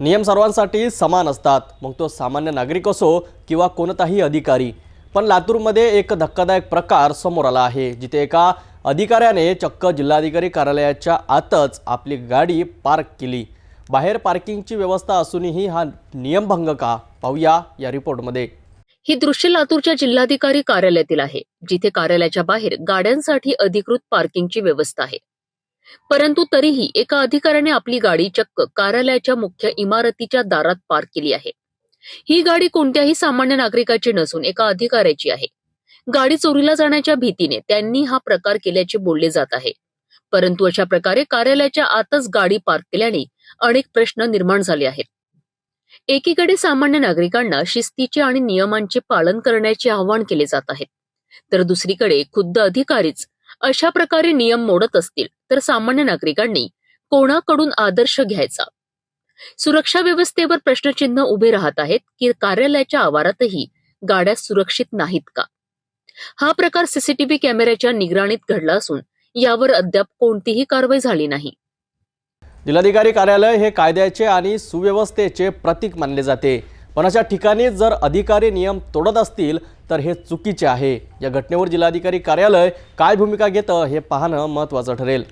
नियम सर्वांसाठी समान असतात, मग तो सामान्य नागरिक असो किंवा कोणताही अधिकारी। पण लातूरमध्ये एक धक्कादायक प्रकार समोर आला आहे, जिथे एका अधिकाऱ्याने चक्क जिल्हाधिकारी कार्यालयाच्या आतच आपली गाडी पार्क केली। बाहेर पार्किंगची व्यवस्था असूनही हा नियमभंग का? पाहूया या रिपोर्टमध्ये। ही दृश्य लातूरच्या जिल्हाधिकारी कार्यालयातील आहे, जिथे कार्यालयाच्या बाहेर गाड्यांसाठी अधिकृत पार्किंगची व्यवस्था आहे। परंतु तरीही एका अधिकाऱ्याने आपली गाडी चक्क कार्यालयाच्या मुख्य इमारतीच्या दारात पार्क केली आहे। ही गाडी कोणत्याही सामान्य नागरिकाची नसून एका अधिकाऱ्याची आहे। गाडी चोरीला जाण्याच्या भीतीने त्यांनी हा प्रकार केल्याचे बोलले जात आहे। परंतु अशा प्रकारे कार्यालयाच्या आतच गाडी पार्क केल्याने अनेक प्रश्न निर्माण झाले आहेत। एकीकडे सामान्य नागरिकांना शिस्तीचे आणि नियमांचे पालन करण्याचे आवाहन केले जात आहे, तर दुसरीकडे खुद्द अधिकारीच अशा प्रकारे नियम मोडत असतील तर सामान्य नागरिकांनी कोणाकडून आदर्श घ्यायचा? सुरक्षा व्यवस्थेवर प्रश्नचिन्ह उभे राहत आहेत की कार्यालयाच्या आवारातही गाड्या सुरक्षित नाहीत का? हा प्रकार सीसीटीव्ही कॅमेऱ्याच्या निगराणीत घडला असून यावर अद्याप कोणतीही कारवाई झाली नाही। जिल्हाधिकारी कार्यालय हे कायद्याचे आणि सुव्यवस्थेचे प्रतीक मानले जाते, पण अशा ठिकाणी जर अधिकारी नियम तोडत असतील तर हे चुकीचे आहे। या घटनेवर जिल्हाधिकारी कार्यालय काय भूमिका घेतं हे पाहणं महत्त्वाचं ठरेल।